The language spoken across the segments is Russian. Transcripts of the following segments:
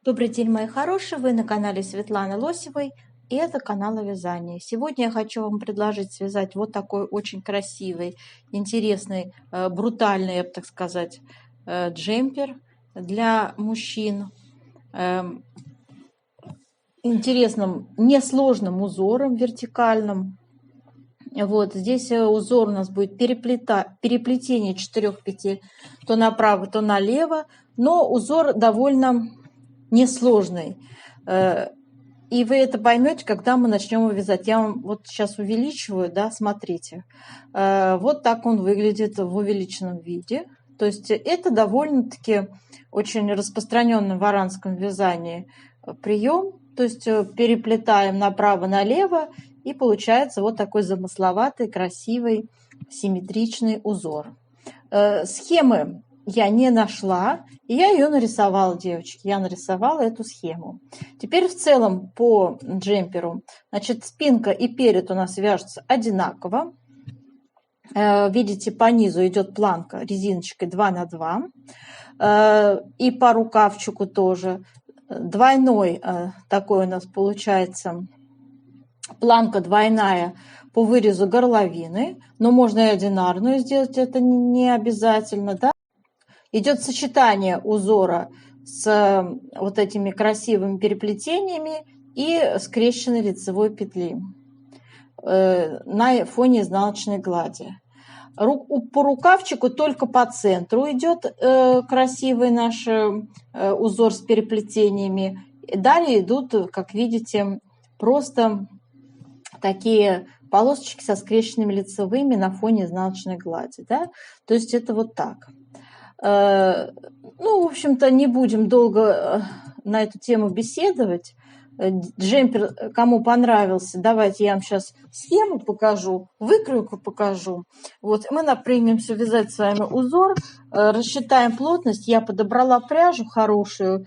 Добрый день, мои хорошие! Вы на канале Светланы Лосевой, и это канал о вязании. Сегодня я хочу вам предложить связать вот такой очень красивый, интересный, брутальный, я бы так сказать, джемпер для мужчин. Интересным, несложным узором вертикальным. Вот здесь узор у нас будет переплетение 4 петель то направо, то налево, но узор довольно несложный. И вы это поймете, когда мы начнем его вязать. Я вам вот сейчас увеличиваю, да, смотрите. Вот так он выглядит в увеличенном виде. То есть это довольно-таки очень распространенный в аранском вязании прием. То есть переплетаем направо-налево, и получается вот такой замысловатый, красивый, симметричный узор. Схемы я не нашла, и я ее нарисовала, девочки. Я нарисовала эту схему. Теперь в целом по джемперу, значит, спинка и перед у нас вяжутся одинаково. Видите, по низу идет планка резиночкой 2 на 2. И по рукавчику тоже. Двойной такой у нас получается планка двойная по вырезу горловины. Но можно и одинарную сделать, это не обязательно, да? Идет сочетание узора с вот этими красивыми переплетениями и скрещенной лицевой петли на фоне изнаночной глади. По рукавчику только по центру идет красивый наш узор с переплетениями. Далее идут, как видите, просто такие полосочки со скрещенными лицевыми на фоне изнаночной глади. Да? То есть это вот так. Ну, в общем-то, не будем долго на эту тему беседовать. Джемпер, кому понравился, давайте я вам сейчас схему покажу, выкройку покажу. Вот, мы примемся вязать с вами узор, рассчитаем плотность. Я подобрала пряжу хорошего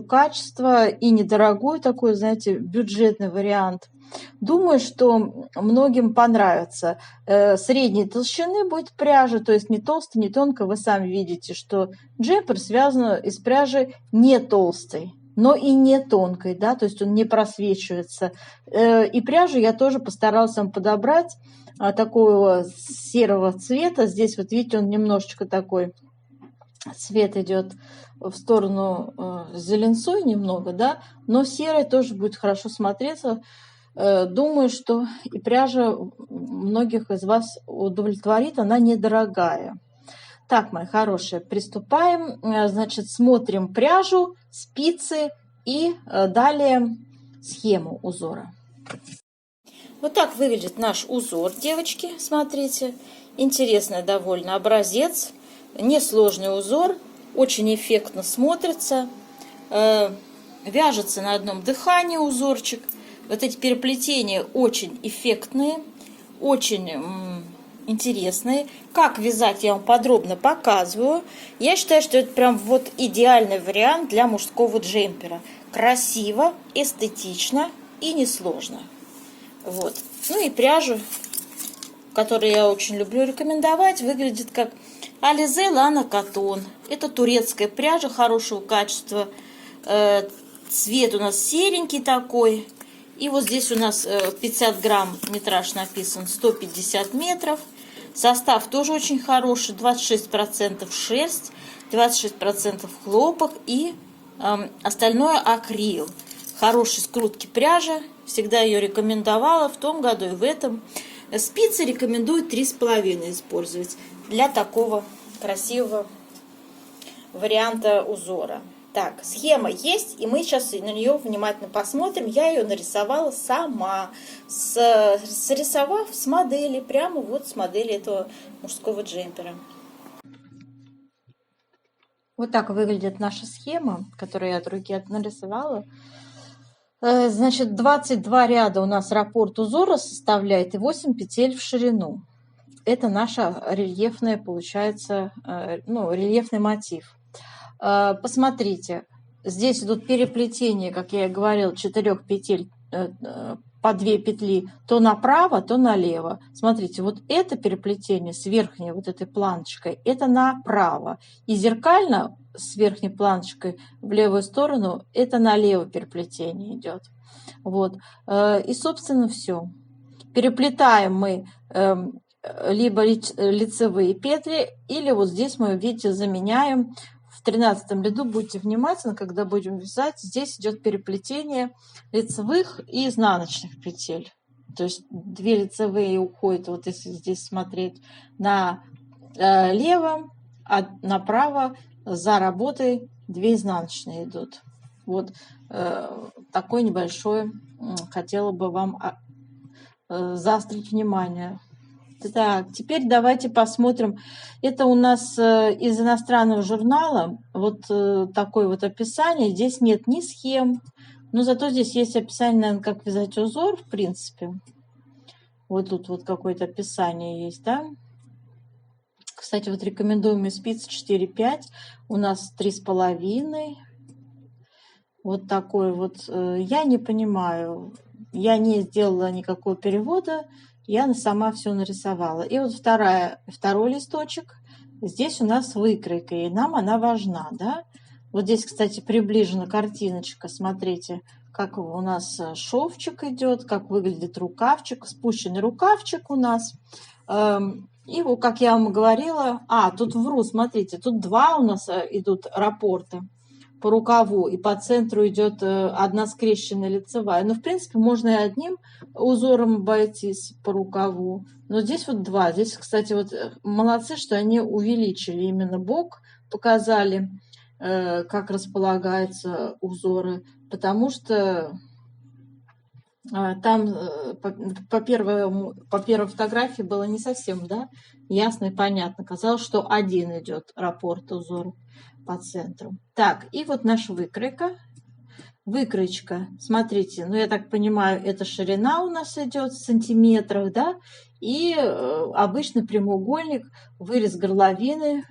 качества и недорогую, такой, знаете, бюджетный вариант. Думаю, что многим понравится. Средней толщины будет пряжа, то есть не толстая, не тонкая. Вы сами видите, что джемпер связан из пряжи не толстой, но и не тонкой, да, то есть он не просвечивается. И пряжу я тоже постаралась вам подобрать такого серого цвета. Здесь вот видите, он немножечко такой, цвет идет в сторону зеленцой немного, да, но серый тоже будет хорошо смотреться. Думаю, что и пряжа многих из вас удовлетворит, она недорогая. Так, мои хорошие, приступаем. Значит, смотрим пряжу, спицы и далее схему узора. Вот так выглядит наш узор, девочки, смотрите. Интересный довольно образец, несложный узор, очень эффектно смотрится. Вяжется на одном дыхании узорчик. Вот эти переплетения очень эффектные, очень интересные. Как вязать, я вам подробно показываю. Я считаю, что это прям вот идеальный вариант для мужского джемпера. Красиво, эстетично и несложно. Вот. Ну и пряжу, которую я очень люблю рекомендовать, выглядит как Alize Lana Cotton. Это турецкая пряжа хорошего качества. Цвет у нас серенький такой. И вот здесь у нас 50 грамм, метраж написан 150 метров. Состав тоже очень хороший, 26% шерсть, 26% хлопок и остальное акрил. Хорошей скрутки пряжи, всегда ее рекомендовала в том году и в этом. Спицы рекомендую 3,5 использовать для такого красивого варианта узора. Так, схема есть, и мы сейчас на нее внимательно посмотрим. Я ее нарисовала сама, срисовав с модели, прямо вот с модели этого мужского джемпера. Вот так выглядит наша схема, которую я от руки нарисовала. Значит, 22 ряда у нас раппорт узора составляет и 8 петель в ширину. Это наша рельефная, получается, рельефный мотив. Посмотрите, здесь идут переплетения, как я и говорила, 4 петель по 2 петли то направо, то налево. Смотрите, вот это переплетение с верхней вот этой планочкой, это направо. И зеркально с верхней планочкой в левую сторону, это налево переплетение идет. Вот. И, собственно, все. Переплетаем мы либо лицевые петли, или вот здесь мы, видите, заменяем. В 13 ряду будьте внимательны, когда будем вязать. Здесь идет переплетение лицевых и изнаночных петель. То есть 2 лицевые уходят, вот если здесь смотреть, налево, а направо за работой 2 изнаночные идут. Вот такой небольшой хотела бы вам заострить внимание. Так, теперь давайте посмотрим. Это у нас из иностранного журнала. Вот такое вот описание. Здесь нет ни схем, но зато здесь есть описание, наверное, как вязать узор, в принципе. Вот тут вот какое-то описание есть, да? Кстати, вот рекомендуемые спицы 4-5. У нас 3,5. Вот такой вот. Я не понимаю. Я не сделала никакого перевода. Я сама все нарисовала. И вот второй листочек. Здесь у нас выкройка, и нам она важна, да? Вот здесь, кстати, приближена картиночка. Смотрите, как у нас шовчик идет, как выглядит рукавчик, спущенный рукавчик у нас. И вот, как я вам говорила, тут вру, смотрите, тут 2 у нас идут раппорта по рукаву, и по центру идет 1 скрещенная лицевая. Но, в принципе, можно и одним узором обойтись по рукаву. Но здесь вот 2. Здесь, кстати, вот молодцы, что они увеличили именно бок, показали, как располагаются узоры, потому что там по первой фотографии было не совсем, да, ясно и понятно. Казалось, что 1 идет раппорт узор по центру. Так, и вот наша выкройка. Выкроечка, смотрите, ну я так понимаю, это ширина у нас идет в сантиметрах, да, и обычный прямоугольник, вырез горловины.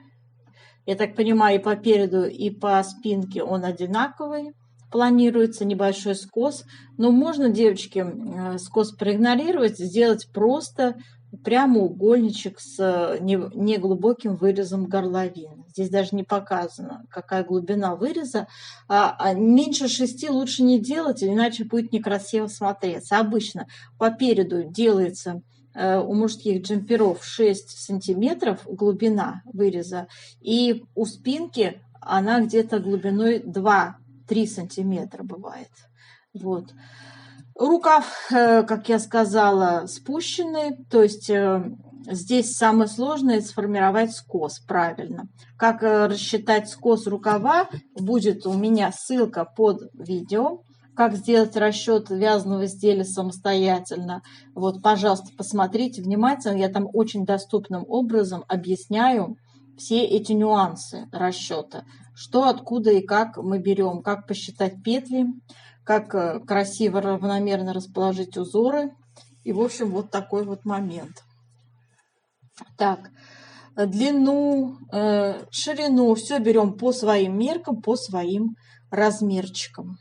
Я так понимаю, и по переду, и по спинке он одинаковый. Планируется небольшой скос. Но можно, девочки, скос проигнорировать, сделать просто прямоугольничек с неглубоким вырезом горловины. Здесь даже не показано, какая глубина выреза. Меньше 6 лучше не делать, иначе будет некрасиво смотреться. Обычно по переду делается у мужских джемперов 6 сантиметров глубина выреза, и у спинки она где-то глубиной 2-3 сантиметра бывает. Вот. Рукав, как я сказала, спущенный, то есть здесь самое сложное сформировать скос правильно. Как рассчитать скос рукава, будет у меня ссылка под видео. Как сделать расчет вязаного изделия самостоятельно. Вот, пожалуйста, посмотрите внимательно. Я там очень доступным образом объясняю все эти нюансы расчета. Что, откуда и как мы берем. Как посчитать петли, как красиво, равномерно расположить узоры. И, в общем, вот такой вот момент. Так, длину, ширину, все берем по своим меркам, по своим размерчикам.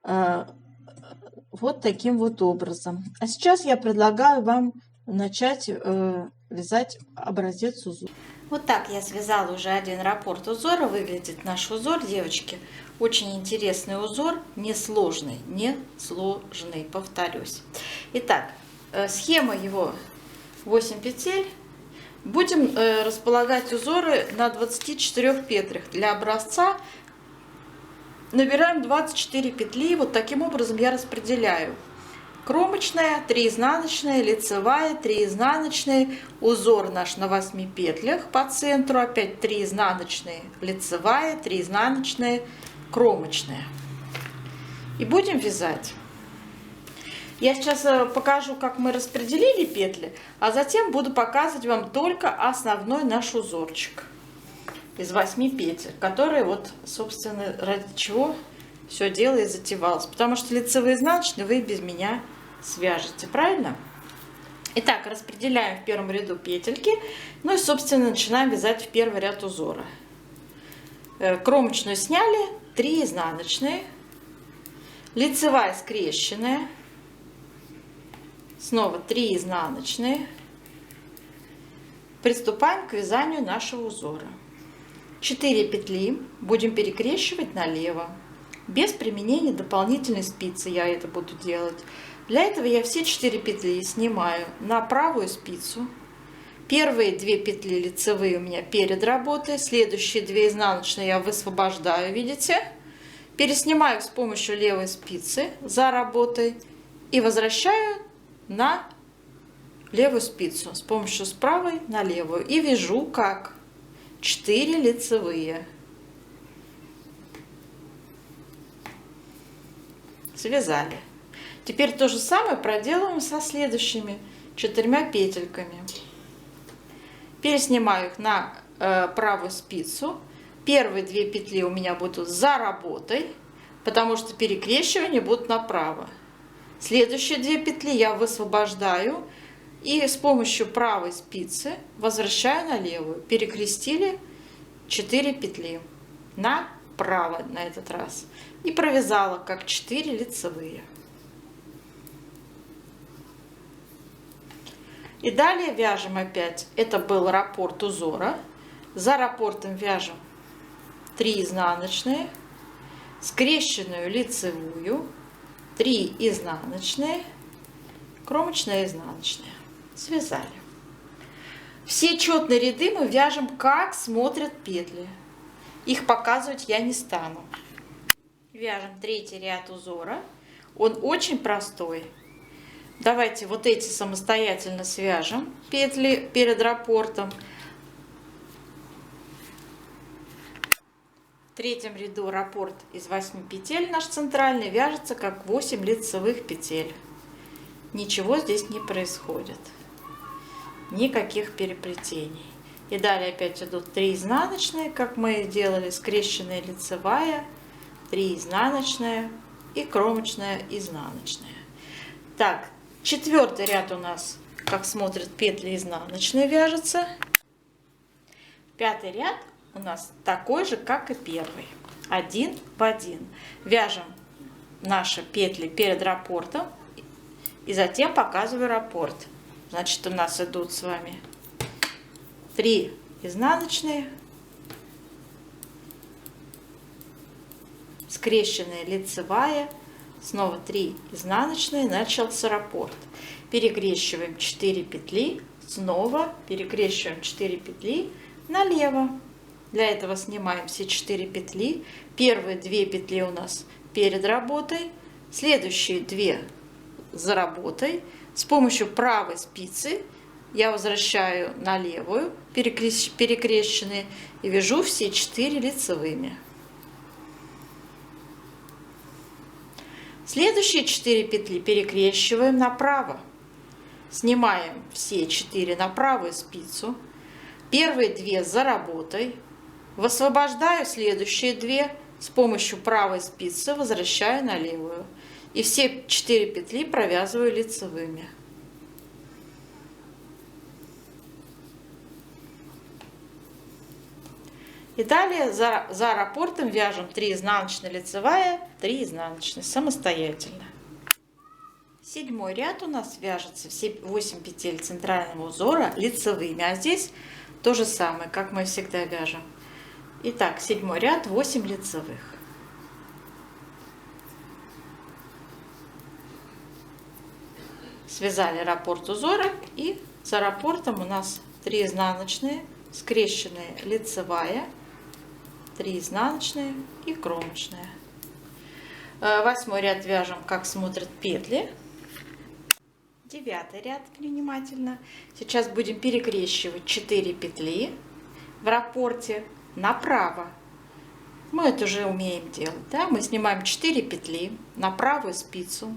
Вот таким вот образом. А сейчас я предлагаю вам начать вязать образец узора. Вот так я связала уже 1 раппорт узора. Выглядит наш узор, девочки. Очень интересный узор, несложный, повторюсь. Итак, схема его 8 петель. Будем располагать узоры на 24 петлях. Для образца набираем 24 петли. Вот таким образом я распределяю. Кромочная, 3 изнаночные, лицевая, 3 изнаночные. Узор наш на 8 петлях по центру. Опять 3 изнаночные, лицевая, 3 изнаночные, кромочная. И будем вязать. Я сейчас покажу, как мы распределили петли, а затем буду показывать вам только основной наш узорчик из 8 петель, которые вот, собственно, ради чего все дело и затевалось. Потому что лицевые и изнаночные вы без меня свяжете, правильно? Итак, распределяем в первом ряду петельки. Ну и, собственно, начинаем вязать в первый ряд узора. Кромочную сняли, 3 изнаночные, лицевая скрещенная, снова 3 изнаночные. Приступаем к вязанию нашего узора. 4 петли будем перекрещивать налево. Без применения дополнительной спицы я это буду делать. Для этого я все 4 петли снимаю на правую спицу. Первые 2 петли лицевые у меня перед работой, следующие 2 изнаночные я высвобождаю, видите? Переснимаю с помощью левой спицы за работой и возвращаю на левую спицу с помощью с правой на левую и вяжу как 4 лицевые. Связали. Теперь то же самое проделаем со следующими 4 петельками. Переснимаю их на правую спицу. Первые 2 петли у меня будут за работой, потому что перекрещивания будут направо. Следующие 2 петли я высвобождаю и с помощью правой спицы возвращаю на левую. Перекрестили 4 петли направо на этот раз. И провязала как 4 лицевые. И далее вяжем опять. Это был раппорт узора. За раппортом вяжем 3 изнаночные, скрещенную лицевую, 3 изнаночные, кромочная, изнаночная. Связали. Все четные ряды мы вяжем, как смотрят петли. Их показывать я не стану. Вяжем 3-й ряд узора. Он очень простой. Давайте вот эти самостоятельно свяжем петли перед раппортом. В 3-м ряду раппорт из 8 петель наш центральный вяжется как 8 лицевых петель. Ничего здесь не происходит. Никаких переплетений. И далее опять идут 3 изнаночные, как мы делали, скрещенная лицевая, 3 изнаночная и кромочная, изнаночная. Так, 4-й ряд у нас, как смотрят петли, изнаночные вяжется. 5-й ряд у нас такой же, как и 1-й. 1 в 1. Вяжем наши петли перед раппортом и затем показываю раппорт. Значит, у нас идут с вами 3 изнаночные, скрещенная лицевая, снова 3 изнаночные, начался раппорт. Перекрещиваем 4 петли, снова перекрещиваем 4 петли налево. Для этого снимаем все 4 петли. Первые 2 петли у нас перед работой, следующие 2 за работой. С помощью правой спицы я возвращаю на левую, перекрещенные, и вяжу все 4 лицевыми. Следующие 4 петли перекрещиваем направо. Снимаем все 4 на правую спицу. Первые 2 за работой. Высвобождаю следующие 2. С помощью правой спицы возвращаю на левую. И все 4 петли провязываю лицевыми. И далее за раппортом вяжем 3 изнаночные, лицевая, 3 изнаночные самостоятельно. 7-й ряд у нас вяжется все 8 петель центрального узора лицевыми, а здесь то же самое, как мы всегда вяжем. Итак, 7-й ряд, 8 лицевых. Связали раппорт узора, и за раппортом у нас 3 изнаночные, скрещенная лицевая, 3 изнаночные и кромочная. 8-й ряд вяжем, как смотрят петли. 9-й ряд внимательно. Сейчас будем перекрещивать 4 петли в раппорте направо. Мы это уже умеем делать. Да? Мы снимаем 4 петли на правую спицу.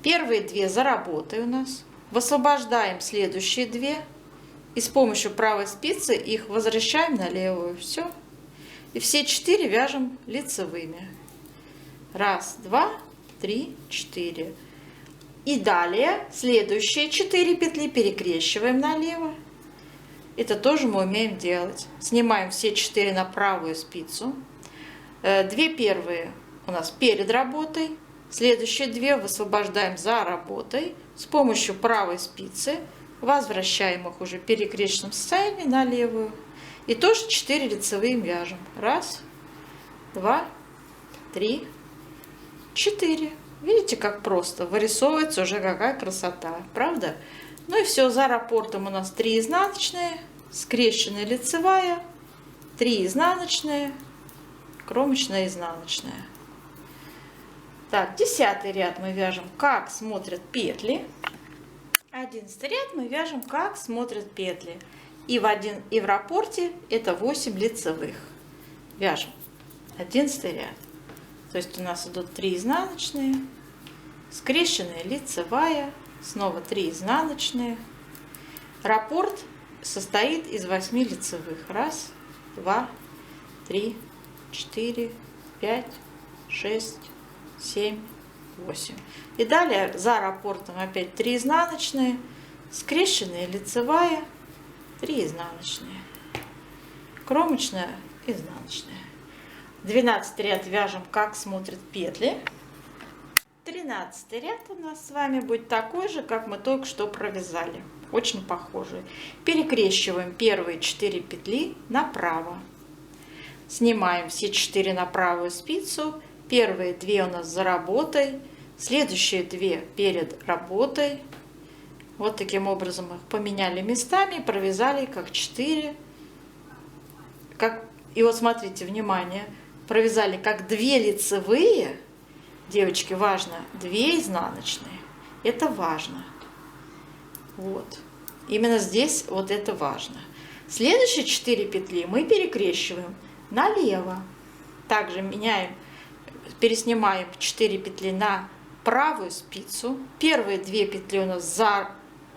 Первые 2 за работой у нас. Высвобождаем следующие 2. И с помощью правой спицы их возвращаем на левую. Все. И все 4 вяжем лицевыми. 1, 2, 3, 4. И далее следующие 4 петли перекрещиваем налево. Это тоже мы умеем делать. Снимаем все 4 на правую спицу. 2 первые у нас перед работой. Следующие 2 высвобождаем за работой. С помощью правой спицы возвращаем их уже в перекрещенном состоянии на левую. И тоже 4 лицевые вяжем. 1, 2, 3, 4. Видите, как просто вырисовывается уже какая красота, правда? Ну и все, за раппортом у нас 3 изнаночные, скрещенная лицевая, 3 изнаночные, кромочная, изнаночная. Так, 10 ряд мы вяжем, как смотрят петли. 11 ряд мы вяжем, как смотрят петли. И в раппорте это 8 лицевых. Вяжем 11 ряд. То есть у нас идут 3 изнаночные, скрещенная лицевая, снова 3 изнаночные. Раппорт состоит из 8 лицевых. 1, 2, 3, 4, 5, 6, 7, 8. И далее за раппортом опять 3 изнаночные, скрещенная лицевая, 3 изнаночные, кромочная, изнаночная. 12 ряд вяжем, как смотрят петли. 13 ряд у нас с вами будет такой же, как мы только что провязали. Очень похожий. Перекрещиваем первые 4 петли направо. Снимаем все 4 на правую спицу. Первые 2 у нас за работой. Следующие 2 перед работой. Вот таким образом их поменяли местами. Провязали как 4. И вот смотрите, внимание. Провязали как 2 лицевые. Девочки, важно, 2 изнаночные. Это важно. Вот. Именно здесь вот это важно. Следующие 4 петли мы перекрещиваем налево. Также переснимаем 4 петли на правую спицу. Первые 2 петли у нас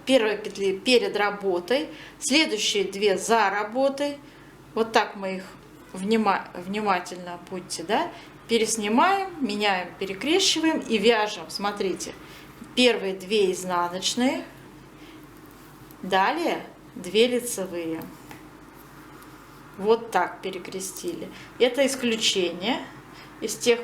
первые петли перед работой. Следующие 2 за работой. Вот так мы их внимательно будьте, да? Переснимаем, меняем, перекрещиваем и вяжем. Смотрите, первые 2 изнаночные, далее 2 лицевые. Вот так перекрестили. Это исключение из тех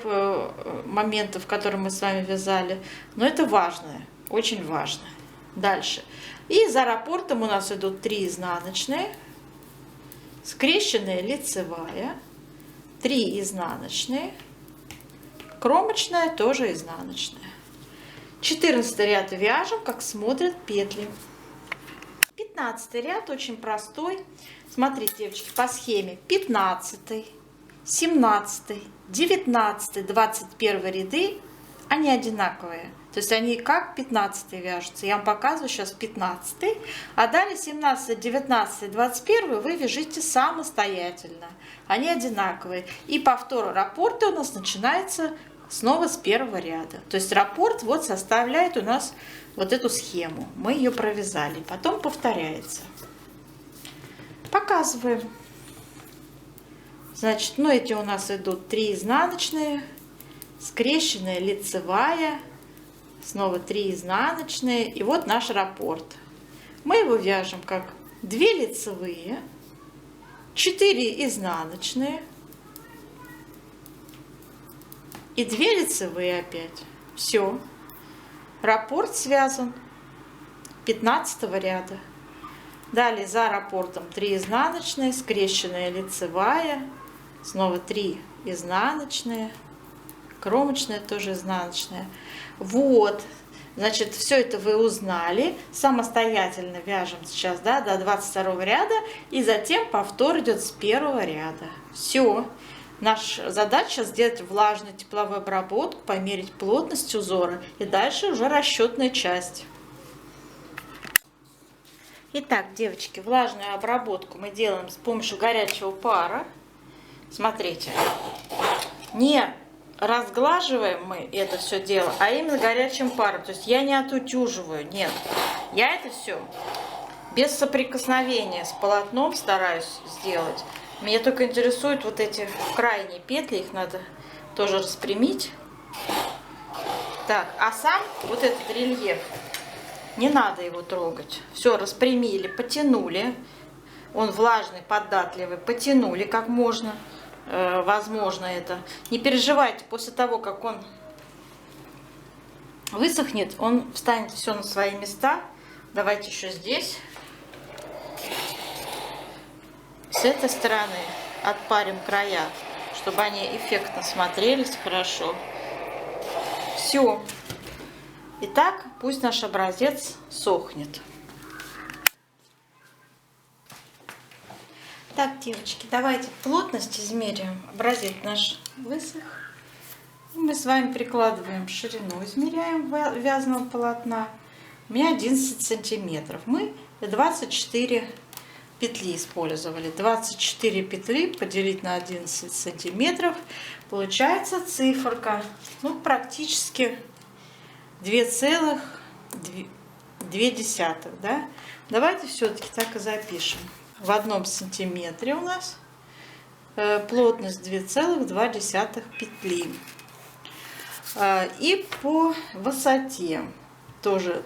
моментов, которые мы с вами вязали, но это важное, очень важно. Дальше. И за раппортом у нас идут 3 изнаночные, скрещенная лицевая, 3 изнаночные, кромочная, тоже изнаночная. 14 ряд вяжем, как смотрят петли. 15 ряд очень простой. Смотрите, девочки, по схеме 15, 17, 19, 21 ряды, они одинаковые. То есть они как 15 вяжутся. Я вам показываю сейчас 15, а далее 17, 19, 21 вы вяжите самостоятельно. Они одинаковые. И повтор раппорта у нас начинается снова с первого ряда. То есть раппорт вот составляет у нас вот эту схему. Мы ее провязали. Потом повторяется. Показываем. Значит, ну эти у нас идут 3 изнаночные, скрещенная лицевая, снова 3 изнаночные. И вот наш раппорт. Мы его вяжем как 2 лицевые, 4 изнаночные и 2 лицевые опять. Все. Раппорт связан 15 ряда. Далее за раппортом 3 изнаночные, скрещенная лицевая, снова 3 изнаночные, кромочная тоже изнаночная. Вот, значит, все это вы узнали. Самостоятельно вяжем сейчас, да, до 22 ряда, и затем повтор идет с 1 ряда. Все. Наша задача сделать влажную тепловую обработку, померить плотность узора, и дальше уже расчетная часть. Итак, девочки, влажную обработку мы делаем с помощью горячего пара. Смотрите, не разглаживаем мы это все дело, а именно горячим паром. То есть я не отутюживаю, нет. Я это все без соприкосновения с полотном стараюсь сделать. Меня только интересуют вот эти крайние петли, их надо тоже распрямить. Так, а сам вот этот рельеф, не надо его трогать. Все, распрямили, потянули. Он влажный, податливый, потянули как можно. Возможно это. Не переживайте, после того, как он высохнет, он встанет все на свои места. Давайте еще здесь с этой стороны отпарим края, чтобы они эффектно смотрелись хорошо. Все. Итак, пусть наш образец сохнет. Так, девочки, давайте плотность измерим. Образец наш высох. Мы с вами прикладываем ширину, измеряем вязаного полотна. У меня 11 сантиметров. Мы 24 петли использовали. 24 петли поделить на 11 сантиметров. Получается циферка, ну, практически 2,2, да? Давайте все-таки так и запишем. В 1 сантиметре у нас плотность 2,2 петли. И по высоте тоже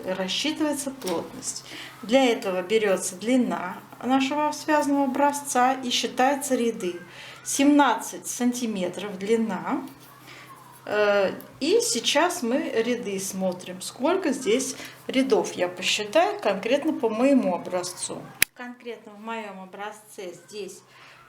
рассчитывается плотность. Для этого берется длина нашего связанного образца и считаются ряды. 17 сантиметров длина. И сейчас мы ряды смотрим, сколько здесь рядов я посчитаю конкретно по моему образцу. Конкретно в моем образце здесь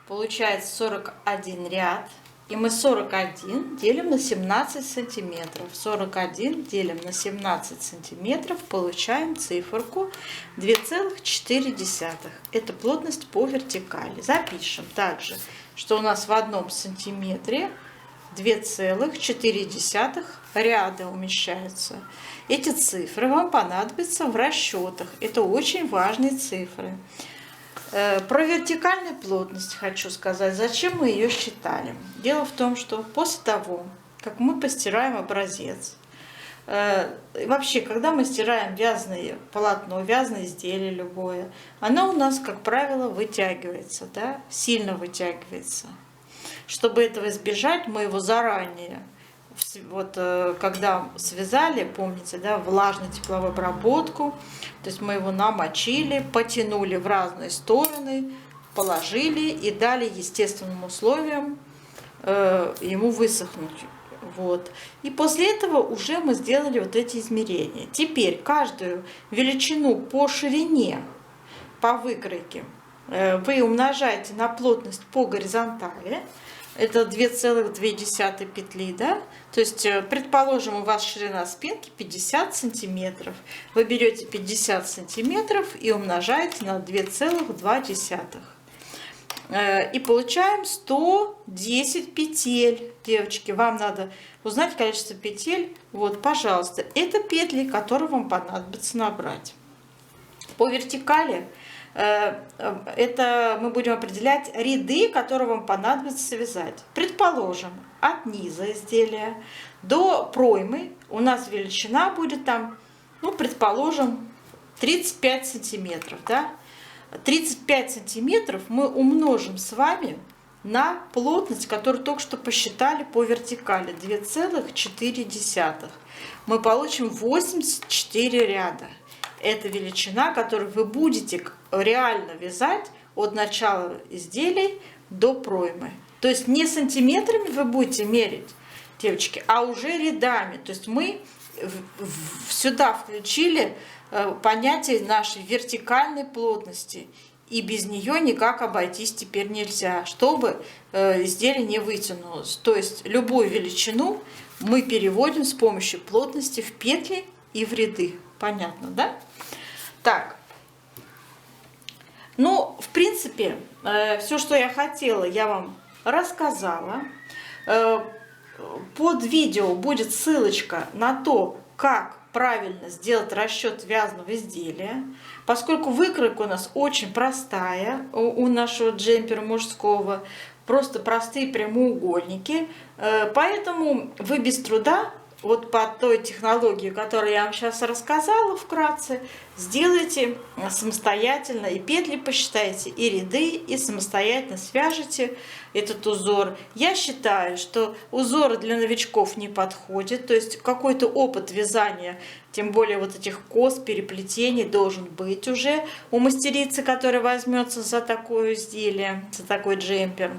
получается 41 ряд. И мы 41 делим на 17 сантиметров. 41 делим на 17 сантиметров, получаем циферку 2,4. Это плотность по вертикали. Запишем также, что у нас в 1 сантиметре 2,4 ряда умещаются. Эти цифры вам понадобятся в расчетах. Это очень важные цифры. Про вертикальную плотность хочу сказать, зачем мы ее считали. Дело в том, что после того, как мы постираем образец, вообще, когда мы стираем вязаное полотно, вязаное изделие любое, оно у нас, как правило, вытягивается, да, сильно вытягивается. Чтобы этого избежать, мы его заранее, вот когда связали, помните, да, влажную тепловую обработку, то есть мы его намочили, потянули в разные стороны, положили и дали естественным условиям ему высохнуть. Вот. И после этого уже мы сделали вот эти измерения. Теперь каждую величину по ширине, по выкройке, вы умножаете на плотность по горизонтали. Это 2,2 петли, да? То есть, предположим, у вас ширина спинки 50 сантиметров. Вы берете 50 сантиметров и умножаете на 2,2. И получаем 110 петель. Девочки, вам надо узнать количество петель. Вот, пожалуйста, это петли, которые вам понадобится набрать. По вертикали это мы будем определять ряды, которые вам понадобится связать. Предположим, от низа изделия до проймы у нас величина будет там, ну, предположим, 35 сантиметров. Да? 35 сантиметров мы умножим с вами на плотность, которую только что посчитали по вертикали, 2,4. Мы получим 84 ряда. Это величина, которую вы будете реально вязать от начала изделий до проймы. То есть не сантиметрами вы будете мерить, девочки, а уже рядами. То есть мы сюда включили понятие нашей вертикальной плотности. И без нее никак обойтись теперь нельзя, чтобы изделие не вытянулось. То есть любую величину мы переводим с помощью плотности в петли и в ряды. Понятно, да? Так, ну, в принципе, все, что я хотела, я вам рассказала. Под видео будет ссылочка на то, как правильно сделать расчет вязаного изделия. Поскольку выкройка у нас очень простая у нашего джемпера мужского, просто простые прямоугольники, поэтому вы без труда, вот по той технологии, которую я вам сейчас рассказала вкратце, сделайте самостоятельно, и петли посчитайте, и ряды, и самостоятельно свяжете этот узор. Я считаю, что узоры для новичков не подходят, то есть какой-то опыт вязания, тем более вот этих кос, переплетений должен быть уже у мастерицы, которая возьмется за такое изделие, за такой джемпер.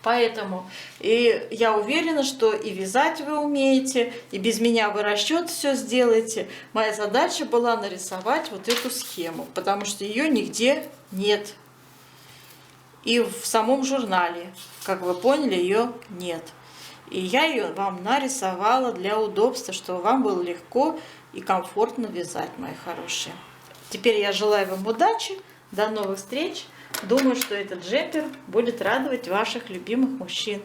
Поэтому и я уверена, что и вязать вы умеете, и без меня вы расчет все сделаете. Моя задача была нарисовать вот эту схему, потому что ее нигде нет. И в самом журнале, как вы поняли, ее нет. И я ее вам нарисовала для удобства, чтобы вам было легко и комфортно вязать, мои хорошие. Теперь я желаю вам удачи, до новых встреч. Думаю, что этот джемпер будет радовать ваших любимых мужчин.